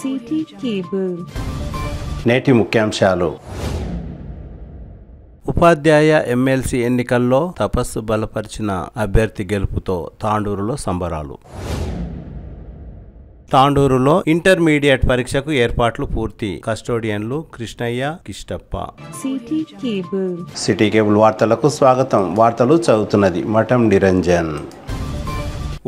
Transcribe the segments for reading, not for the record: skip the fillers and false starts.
City cable. నేటి ముఖ్యాంశాలు. ఉపాధ్యాయ MLC ఎన్నికల్లో తపస్సు బలపరిచిన అభ్యర్థి గెలుపుతో తాండూరులో సంబరాలు. తాండూరులో ఇంటర్మీడియట్ పరీక్షకు ఏర్పాట్లు పూర్తి. కస్టోడియన్లు కృష్ణయ్య, కిష్టప్ప. సిటీ కేబుల్ వార్తలకు స్వాగతం. వార్తలు చదువుతున్నది మఠం నిరంజన్.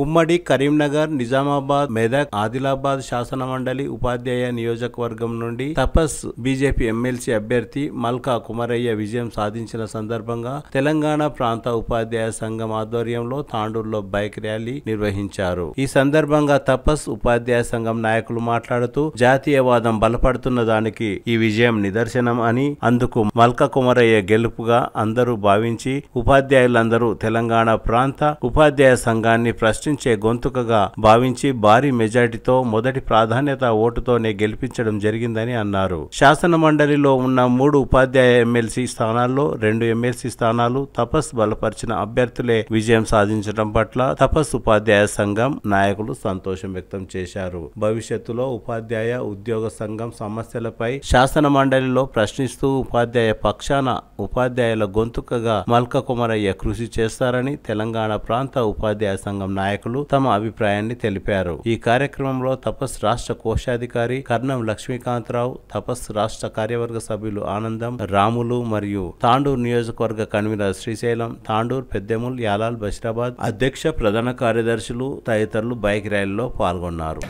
ఉమ్మడి కరీంనగర్, నిజామాబాద్, మెదక్, ఆదిలాబాద్ శాసన మండలి ఉపాధ్యాయ నియోజకవర్గం నుండి తపస్ బీజేపీ ఎమ్మెల్సీ అభ్యర్థి మల్కా కుమరయ్య విజయం సాధించిన సందర్భంగా తెలంగాణ ప్రాంత ఉపాధ్యాయ సంఘం ఆధ్వర్యంలో తాండూరులో బైక్ ర్యాలీ నిర్వహించారు. ఈ సందర్భంగా తపస్ ఉపాధ్యాయ సంఘం నాయకులు మాట్లాడుతూ జాతీయవాదం బలపడుతున్న దానికి ఈ విజయం నిదర్శనం అని, అందుకు మల్కా కుమరయ్య గెలుపుగా అందరూ భావించి ఉపాధ్యాయులందరూ తెలంగాణ ప్రాంత ఉపాధ్యాయ సంఘాన్ని ప్రశ్నించే గొంతుకగా భావించి భారీ మెజార్టీతో మొదటి ప్రాధాన్యత ఓటుతోనే గెలిపించడం జరిగిందని అన్నారు. శాసన మండలిలో ఉన్న 3 ఉపాధ్యాయ ఎమ్మెల్సీ స్థానాల్లో 2 ఎమ్మెల్సీ స్థానాలు తపస్ బలపరిచిన అభ్యర్థులే విజయం సాధించడం పట్ల తపస్ ఉపాధ్యాయ సంఘం నాయకులు సంతోషం వ్యక్తం చేశారు. భవిష్యత్తులో ఉపాధ్యాయ ఉద్యోగ సంఘం సమస్యలపై శాసన మండలిలో ప్రశ్నిస్తూ ఉపాధ్యాయ పక్షాన ఉపాధ్యాయుల గొంతుకగా మల్కా కుమరయ్య కృషి చేస్తారని తెలంగాణ ప్రాంత ఉపాధ్యాయ సంఘం నాయకులు తమ అభిప్రాయాన్ని తెలిపారు. ఈ కార్యక్రమంలో తపస్ రాష్ట్ర కోశాధికారి కర్ణం లక్ష్మీకాంతరావు, తపస్ రాష్ట్ర కార్యవర్గ సభ్యులు ఆనందం, రాములు మరియు తాండూరు నియోజకవర్గ కన్వీనర్ శ్రీశైలం, తాండూరు పెద్దెముల్, యాలాల్, బషీరాబాద్ అధ్యక్ష ప్రధాన కార్యదర్శులు తదితరులు బైక్ ర్యాలీలో పాల్గొన్నారు.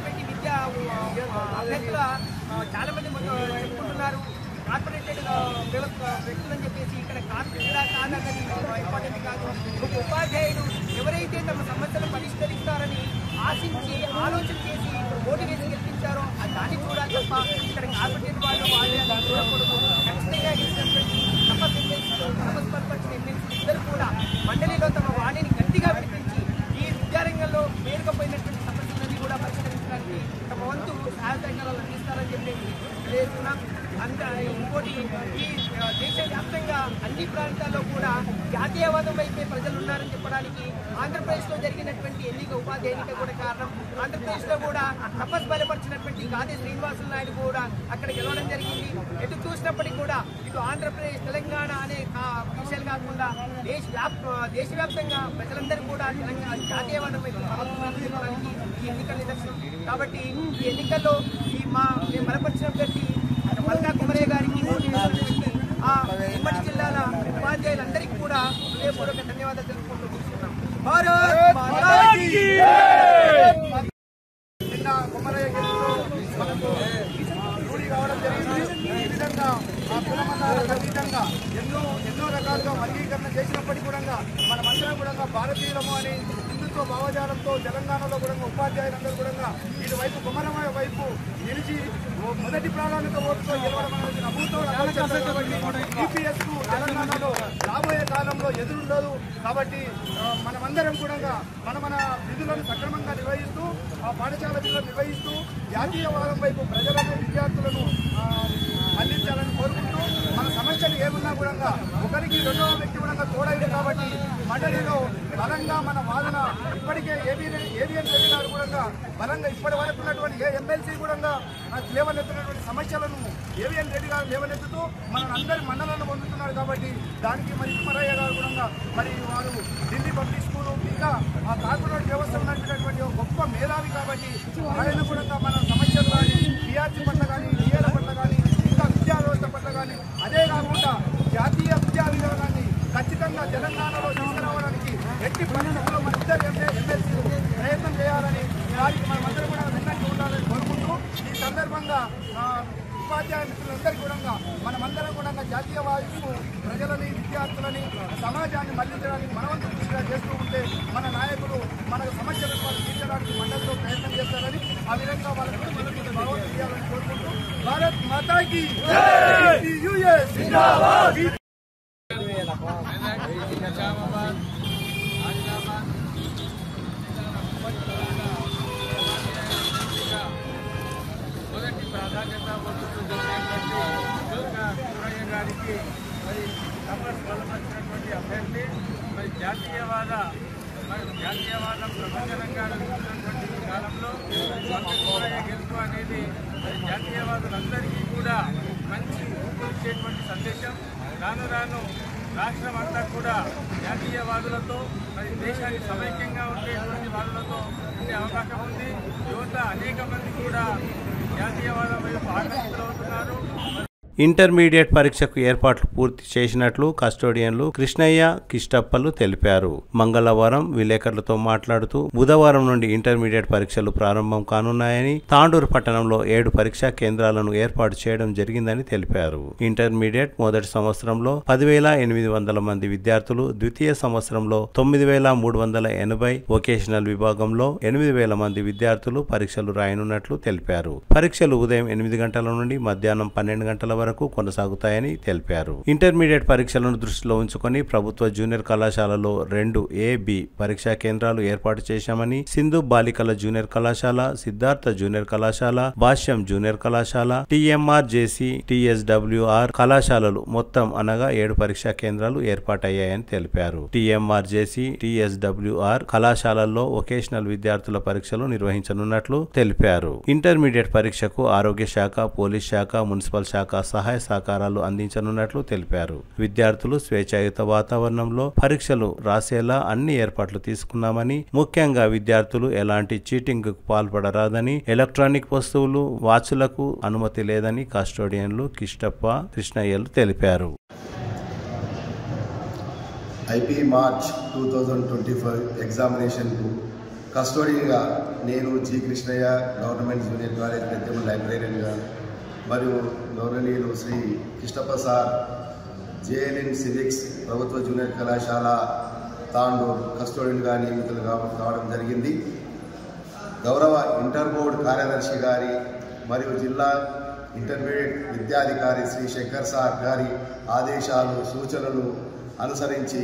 ఉపాధ్యాయులు ఎవరైతే తమ సమస్యలు పరిష్కరిస్తారని ఆశించి ఆలోచన చేసి ఓటు వేసి గెలిపించారో దాన్ని చూడాలి తప్ప ఇక్కడ కార్పొరేట్ వాళ్ళు చూడకూడదు. ఖచ్చితంగా గెలిచినటువంటి తపస్పరిచిన ఎమ్మెల్సీ ఇద్దరు కూడా మండలిలో తమ వాణిని గట్టిగా వినిపించి ఈ విద్యారంగంలో పేరుకపోయినటువంటి సమస్యలన్నీ కూడా పరిష్కరించడానికి తమ వంతు సహాయకాలు అందిస్తారని చెప్పేసి తెలియజేస్తున్నాం. ఇంకోటి ఈ దేశవ్యాప్తంగా అన్ని ప్రాంతాల్లో కూడా జాతీయవాదం వైపే ప్రజలు ఉన్నారని చెప్పడానికి ఆంధ్రప్రదేశ్లో జరిగినటువంటి ఉపాధి ఎన్నిక కూడా కారణం. ఆంధ్రప్రదేశ్లో కూడా తపస్ బలపరిచినటువంటి గాదే శ్రీనివాసులు నాయుడు కూడా అక్కడ గెలవడం జరిగింది. ఎటు చూసినప్పటికీ కూడా ఇటు ఆంధ్రప్రదేశ్, తెలంగాణ అనే విషయాలు కాకుండా దేశవ్యాప్తంగా ప్రజలందరూ కూడా తెలంగాణ జాతీయవాదం వైపు చెప్పడానికి ఈ ఎన్నికల నిదర్శనం. కాబట్టి ఈ ఎన్నికల్లో మేము బలపరిచిన అభ్యర్థి మల్కా కుమరయ్య గారికి ఆ ఉమ్మడి జిల్లాల ఉపాధ్యాయులందరికీ కూడా హృదయపూర్వక ధన్యవాదాలు తెలుపుకుంటూ కూర్చున్నాం. నిన్న కుమరయ్య గెలుపులో మనకు రూఢి కావడం జరిగింది. ఈ విధంగా ఆ కులమతాలకు అతీతంగా ఎన్నో రకాలుగా వర్గీకరణ చేసినప్పటికీ కూడా మనమందరం కూడా భారతీయులము అని హిందుత్వ భావజాలంతో తెలంగాణలో కూడా ఉపాధ్యాయులందరూ కూడా ఇటువైపు కుమరయ్య వైపు నిలిచి మొదటి ప్రాధాన్యత ఓటుతో గెలవడం అనేది నమ్ముతో ఈపీఎస్ కు తెలంగాణలో రాబోయే కాలంలో ఎదురుండదు. కాబట్టి మనమందరం కూడా మన విధులను సక్రమంగా నిర్వహిస్తూ ఆ పాఠశాల విధులను నిర్వహిస్తూ జాతీయవాదం వైపు ప్రజలను, విద్యార్థులను అందించాలని కోరుకుంటూ మన సమస్యలు ఏమున్నా కూడా ఒకరికి రెండవ వ్యక్తి కూడా తోడైంది. కాబట్టి మండలిలో బలంగా మన వాదన ఇప్పటికే ఏబిఎన్ రెడ్డి గారు కూడా బలంగా ఇప్పటి వరకు ఉన్నటువంటి ఏ ఎమ్మెల్సీ కూడా లేవనెత్తినటువంటి సమస్యలను ఏబిఎన్ రెడ్డి గారు లేవనెత్తుతూ అందరి మన్నలను పొందుతున్నారు. కాబట్టి దానికి మరి కుమరయ్య గారు కూడా మరి వారు ఢిల్లీ పబ్లిక్ స్కూలు ఇంకా ఆ కార్పొరేట్ వ్యవస్థ ఉన్నటువంటి గొప్ప మేధావి. కాబట్టి ఆయన కూడా మన సమస్యలు కానీ పిఆర్సీ పట్ల కానీ, డిఏల పట్ల కానీ, ఇంకా విద్యా వ్యవస్థ పట్ల కానీ, అదే కాకుండా జాతీయ విద్యా విధానాన్ని ఖచ్చితంగా తెలంగాణలో తీసుకురావడానికి ఎట్టి పరిస్థితుల్లో మన ఇద్దరు ఎమ్మెల్సీలు ప్రయత్నం చేయాలని, దానికి మనమందరం కూడా వెన్నట్టు ఉండాలని కోరుకుంటూ ఈ సందర్భంగా ఉపాధ్యాయ మిత్రులందరికీ కూడా మనమందరం కూడా జాతీయవాదికు ప్రజలని, విద్యార్థులని, సమాజాన్ని మళ్లించడానికి మనవంతు కృషిగా చేస్తూ ఉంటే మన నాయకులు మన సమస్యలను వాళ్ళు తీర్చడానికి మండలిలో ప్రయత్నం చేస్తారని, ఆ విధంగా వాళ్ళకి భగవంతుడు చేయాలని కోరుకుంటూ భారత్ మాతాకి మొదటి ప్రాధాన్యత గారికి మరి తపస్ బలపరిచినటువంటి అభ్యర్థి మరి జాతీయవాదం ప్రపంచ రంగాల్లో కాలంలో గెలుపు ప్రభుత్వం అనేది మరి జాతీయవాదులందరికీ కూడా మంచి ఊపిరిచ్చేటువంటి సందేశం. రాను రాను రాష్ట్రం అంతా కూడా జాతీయవాదులతో మరి దేశాన్ని సమైక్యంగా ఉండేటువంటి వాదులతో ఉండే అవకాశం ఉంది. యువత అనేక మంది కూడా జాతీయవాదం వైపు ఆకర్షితులవుతున్నారు. ఇంటర్మీడియట్ పరీక్షకు ఏర్పాట్లు పూర్తి చేసినట్లు కస్టోడియన్లు కృష్ణయ్య, కిష్టప్పలు తెలిపారు. మంగళవారం విలేకరులతో మాట్లాడుతూ బుధవారం నుండి ఇంటర్మీడియట్ పరీక్షలు ప్రారంభం కానున్నాయని, తాండూరు పట్టణంలో 7 పరీక్షా కేంద్రాలను ఏర్పాటు చేయడం జరిగిందని తెలిపారు. ఇంటర్మీడియట్ మొదటి సంవత్సరంలో 10,800 మంది విద్యార్థులు, ద్వితీయ సంవత్సరంలో 9,380, వొకేషనల్ విభాగంలో 8,000 మంది విద్యార్థులు పరీక్షలు రాయనున్నట్లు తెలిపారు. పరీక్షలు ఉదయం 8 గంటల నుండి మధ్యాహ్నం 12 గంటల వరకు కొనసాగుతాయని తెలిపారు. ఇంటర్మీడియట్ పరీక్షలను దృష్టిలో ఉంచుకొని ప్రభుత్వ జూనియర్ కళాశాలలో 2 A-B పరీక్షా కేంద్రాలు ఏర్పాటు చేశామని, సింధు బాలికల జూనియర్ కళాశాల, సిద్ధార్థ జూనియర్ కళాశాల, భాష్యం జూనియర్ కళాశాల, TMR-JC, TSWR కళాశాలలు మొత్తం అనగా 7 పరీక్షా కేంద్రాలు ఏర్పాటయ్యాయని తెలిపారు. TMR-JC, TSWR కళాశాలల్లో వొకేషనల్ విద్యార్థుల పరీక్షలు నిర్వహించనున్నట్లు తెలిపారు. ఇంటర్మీడియట్ పరీక్షకు ఆరోగ్య శాఖ, పోలీస్ శాఖ, మున్సిపల్ శాఖ సహాయ సహకారాలు అందించనున్నట్లు తెలిపారు. విద్యార్థులు స్వేచ్ఛాయుత వాతావరణంలో పరీక్షలు రాసేలా అన్ని ఏర్పాట్లు తీసుకున్నామని, ముఖ్యంగా విద్యార్థులు ఎలాంటి చీటింగ్ కు పాల్పడరాదని, ఎలక్ట్రానిక్ వస్తువులు, వాచ్లకు అనుమతి లేదని కస్టోడియన్లు కిష్టప్ప, కృష్ణయ్యలు తెలిపారు. ఐపీ మార్చ్ 2025 ఎగ్జామినేషన్కు కస్టోడియన్గా నేను G Krishnaiah, government junior college Peddamma లైబ్రేరియన్గా, మరియు గౌరవనీయులు Shri Kishtappa sir JNN civics ప్రభుత్వ జూనియర్ కళాశాల తాండూరు కస్టోడియన్గా నియమితులు కావడం జరిగింది. గౌరవ ఇంటర్ బోర్డు కార్యదర్శి గారి మరియు జిల్లా ఇంటర్మీడియట్ విద్యాధికారి శ్రీ శంకర్ సార్ గారి ఆదేశాలు, సూచనలు అనుసరించి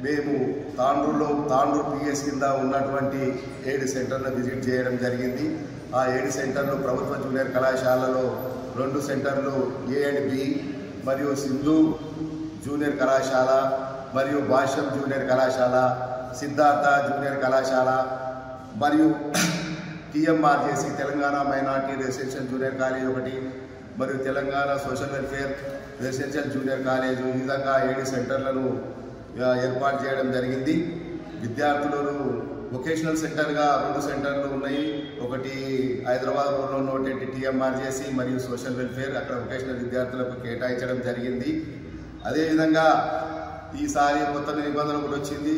మేము తాండూరు PS కింద ఉన్నటువంటి 7 సెంటర్లను విజిట్ చేయడం జరిగింది. ఆ 7 సెంటర్లు ప్రభుత్వ జూనియర్ కళాశాలలో 2 సెంటర్లు A and B, మరియు సింధు జూనియర్ కళాశాల, మరియు భాష్యం జూనియర్ కళాశాల, సిద్ధార్థ జూనియర్ కళాశాల, మరియు TMR-JC Telangana minority residential junior college 1, మరియు Telangana social welfare residential junior college, ఈ విధంగా 7 సెంటర్లను ఏర్పాటు చేయడం జరిగింది. విద్యార్థులను వొకేషనల్ సెంటర్గా 2 సెంటర్లు ఉన్నాయి. ఒకటి హైదరాబాద్ రోడ్లో ఉన్నటువంటి TMR-JC మరియు సోషల్ వెల్ఫేర్, అక్కడ వొకేషనల్ విద్యార్థులకు కేటాయించడం జరిగింది. అదేవిధంగా ఈసారి కొత్త నిబంధన కూడా వచ్చింది.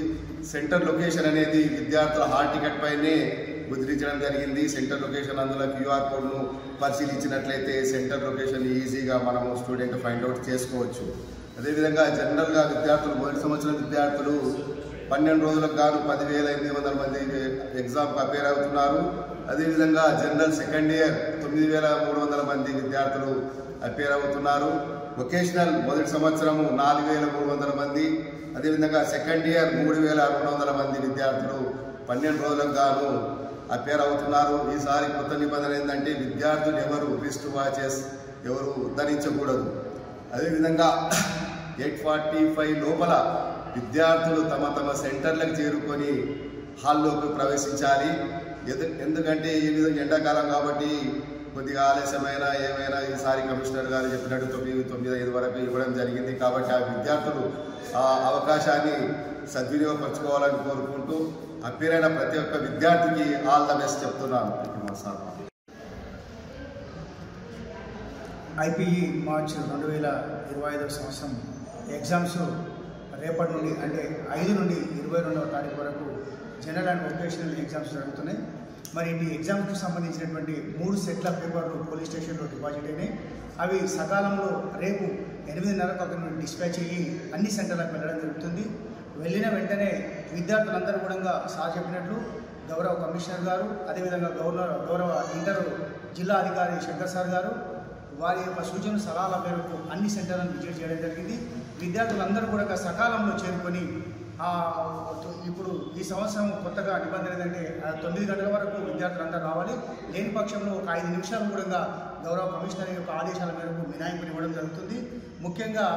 సెంటర్ లొకేషన్ అనేది విద్యార్థుల హాల్ టికెట్ పైనే ముద్రించడం జరిగింది. సెంటర్ లొకేషన్ అందులో QR కోడ్ను పరిశీలించినట్లయితే సెంటర్ లొకేషన్ ఈజీగా మనము స్టూడెంట్ ఫైండ్ అవుట్ చేసుకోవచ్చు. అదేవిధంగా జనరల్గా విద్యార్థులు మొదటి సంవత్సరం విద్యార్థులు 12 రోజులకు గాను 10,800 మంది ఎగ్జామ్కి అపేర్ అవుతున్నారు. అదేవిధంగా జనరల్ సెకండ్ ఇయర్ 9,300 మంది విద్యార్థులు అపేర్ అవుతున్నారు. వొకేషనల్ మొదటి సంవత్సరము 4,300 మంది, అదేవిధంగా సెకండ్ ఇయర్ 3,200 మంది విద్యార్థులు 12 రోజులకు గాను అపేర్ అవుతున్నారు. ఈసారి కొత్త నిబంధన ఏంటంటే విద్యార్థులు ఎవరు రిస్ట్ వాచెస్ ఎవరు ధరించకూడదు. అదేవిధంగా 8:45 లోపల విద్యార్థులు తమ తమ సెంటర్లకు చేరుకొని హాల్లోకి ప్రవేశించాలి. ఎందుకంటే ఈ విధంగా ఎండాకాలం కాబట్టి కొద్దిగా ఆలస్యమైన ఏమైనా ఈసారి కమిషనర్ గారు చెప్పినట్టు 9:05 వరకు ఇవ్వడం జరిగింది. కాబట్టి ఆ విద్యార్థులు ఆ అవకాశాన్ని సద్వినియోగపరచుకోవాలని కోరుకుంటూ అపేర్ అయిన ప్రతి ఒక్క విద్యార్థికి ఆల్ ద బెస్ట్ చెప్తున్నాను. IPE మార్చ్ 2025 సంవత్సరం ఎగ్జామ్స్ రేపటి నుండి అంటే 5 నుండి 22వ తారీఖు వరకు జనరల్ అండ్ వొకేషనల్ ఎగ్జామ్స్ జరుగుతున్నాయి. మరి ఈ ఎగ్జామ్స్కి సంబంధించినటువంటి 3 సెట్ల పేపర్లు పోలీస్ స్టేషన్లో డిపాజిట్ అయినాయి. అవి సకాలంలో రేపు 8:30కు అక్కడ డిస్పాచ్ అయ్యి అన్ని సెంటర్లకు వెళ్ళడం జరుగుతుంది. వెళ్ళిన వెంటనే విద్యార్థులందరూ కూడా సార్ చెప్పినట్లు గౌరవ కమిషనర్ గారు, అదేవిధంగా గౌరవ ఇంటర్ జిల్లా అధికారి శంకర్ సార్ గారు వారి యొక్క సూచన సలహాల మేరకు అన్ని సెంటర్లను విజిట్ చేయడం జరిగింది. విద్యార్థులందరూ కూడా సకాలంలో చేరుకొని ఇప్పుడు ఈ సంవత్సరం కొత్తగా నిబంధన ఏంటంటే 9 గంటల వరకు విద్యార్థులందరూ రావాలి. లేని పక్షంలో ఒక 5 నిమిషాలు కూడా గౌరవ కమిషనర్ యొక్క ఆదేశాల మేరకు మినహాయింపుని ఇవ్వడం జరుగుతుంది. ముఖ్యంగా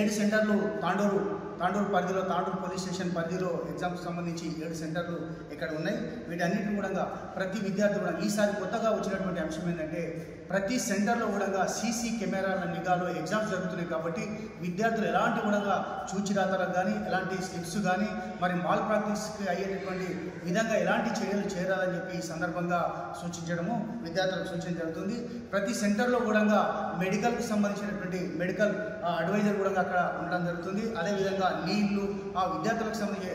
7 సెంటర్లు తాండూరు తాండూరు పరిధిలో తాండూరు పోలీస్ స్టేషన్ పరిధిలో ఎగ్జామ్స్ సంబంధించి 7 సెంటర్లు ఇక్కడ ఉన్నాయి. వీటన్నిటిని కూడా ప్రతి విద్యార్థి కూడా ఈసారి కొత్తగా వచ్చినటువంటి అంశం ఏంటంటే ప్రతి సెంటర్లో కూడా సీసీ కెమెరాల నిఘాలో ఎగ్జామ్స్ జరుగుతున్నాయి. కాబట్టి విద్యార్థులు ఎలాంటి కూడా చూచిరాతలకు కానీ ఎలాంటి స్లిప్స్ కానీ మరి మాల్ ప్రాక్టీస్కి అయ్యేటటువంటి విధంగా ఎలాంటి చర్యలు చేరాలని చెప్పి ఈ సందర్భంగా సూచించడము విద్యార్థులకు సూచన జరుగుతుంది. ప్రతి సెంటర్లో కూడా మెడికల్కి సంబంధించినటువంటి మెడికల్ అడ్వైజర్ కూడా అక్కడ ఉండడం జరుగుతుంది. అదేవిధంగా నీళ్లు ఆ విద్యార్థులకు సంబంధించి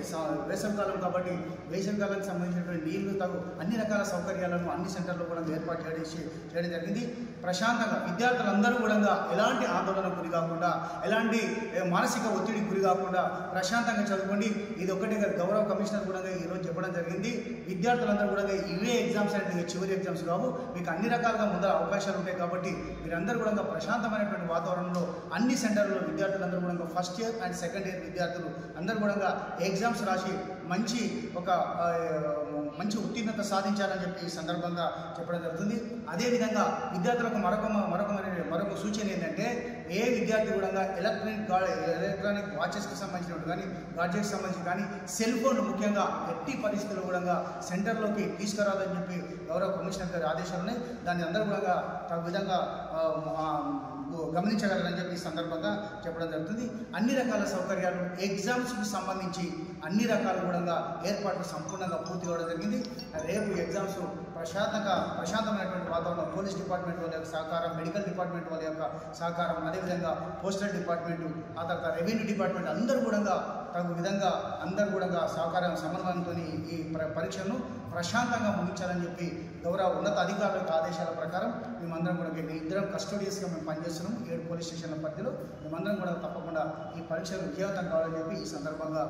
వేసవికాలం కాబట్టి వేసవికాలానికి సంబంధించినటువంటి నీళ్లు తగు అన్ని రకాల సౌకర్యాలను అన్ని సెంటర్లో కూడా ఏర్పాటు చేయడం జరిగింది. ప్రశాంతంగా విద్యార్థులందరూ కూడా ఎలాంటి ఆందోళనకు గురి కాకుండా ఎలాంటి మానసిక ఒత్తిడికి గురి కాకుండా ప్రశాంతంగా చదువుకోండి. ఇది ఒకటే గౌరవ కమిషనర్ కూడా ఈరోజు చెప్పడం జరిగింది. విద్యార్థులందరూ కూడా ఇవే ఎగ్జామ్స్ అంటే చివరి ఎగ్జామ్స్ కావు, మీకు అన్ని రకాలుగా ముందర అవకాశాలు ఉంటాయి. కాబట్టి మీరందరూ కూడా ప్రశాంతమైనటువంటి వాతావరణంలో అన్ని సెంటర్లో విద్యార్థులందరూ కూడా first year and second year విద్యార్థులు అందరూ కూడా ఎగ్జామ్స్ రాసి మంచి మంచి ఉత్తీర్ణత సాధించాలని చెప్పి ఈ సందర్భంగా చెప్పడం జరుగుతుంది. అదేవిధంగా విద్యార్థులకు మరొక సూచన ఏంటంటే ఏ విద్యార్థి కూడా ఎలక్ట్రానిక్ వాచెస్కి సంబంధించినట్టు కానీ గాడ్జెట్కి సంబంధించి కానీ సెల్ ఫోన్ ముఖ్యంగా ఎట్టి పరిస్థితుల్లో కూడా సెంటర్లోకి తీసుకురాదని చెప్పి గౌరవ కమిషనర్ గారి ఆదేశాలు ఉన్నాయి. దాన్ని అందరూ కూడా తగు విధంగా గమనించగలరని చెప్పి ఈ సందర్భంగా చెప్పడం జరుగుతుంది. అన్ని రకాల సౌకర్యాలు ఎగ్జామ్స్కి సంబంధించి అన్ని రకాల కూడా ఏర్పాట్లు సంపూర్ణంగా పూర్తి కావడం జరిగింది. రేపు ఎగ్జామ్స్ ప్రశాంతమైనటువంటి వాతావరణం పోలీస్ డిపార్ట్మెంట్ వాళ్ళ యొక్క సహకారం, మెడికల్ డిపార్ట్మెంట్ వాళ్ళ యొక్క సహకారం, అదేవిధంగా పోస్టల్ డిపార్ట్మెంటు, ఆ తర్వాత రెవెన్యూ డిపార్ట్మెంట్ అందరూ కూడా తగు విధంగా అందరూ కూడా సహకారం సమన్వయంతో ఈ పరీక్షను ప్రశాంతంగా ముగించాలని చెప్పి గౌరవ ఉన్నత అధికారుల యొక్క ఆదేశాల ప్రకారం మేమందరం కూడా ఇద్దరం కస్టోడియస్గా మేము పనిచేస్తున్నాం 7 పోలీస్ స్టేషన్ల పరిధిలో. మేమందరం కూడా తప్పకుండా ఈ పరీక్షలు విజయవంతం కావాలని చెప్పి ఈ సందర్భంగా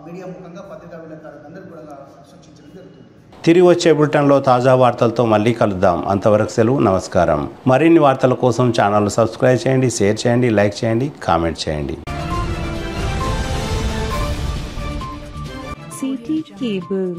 మీడియా ముఖంగా పత్రికా విలేకరులకు అందరూ కూడా సూచించడం జరుగుతుంది. తిరిగి వచ్చే బులెటిన్లో తాజా వార్తలతో మళ్ళీ కలుద్దాం. అంతవరకు సెలవు, నమస్కారం. మరిన్ని వార్తల కోసం ఛానల్ సబ్స్క్రైబ్ చేయండి, షేర్ చేయండి, లైక్ చేయండి, కామెంట్ చేయండి. CT Cable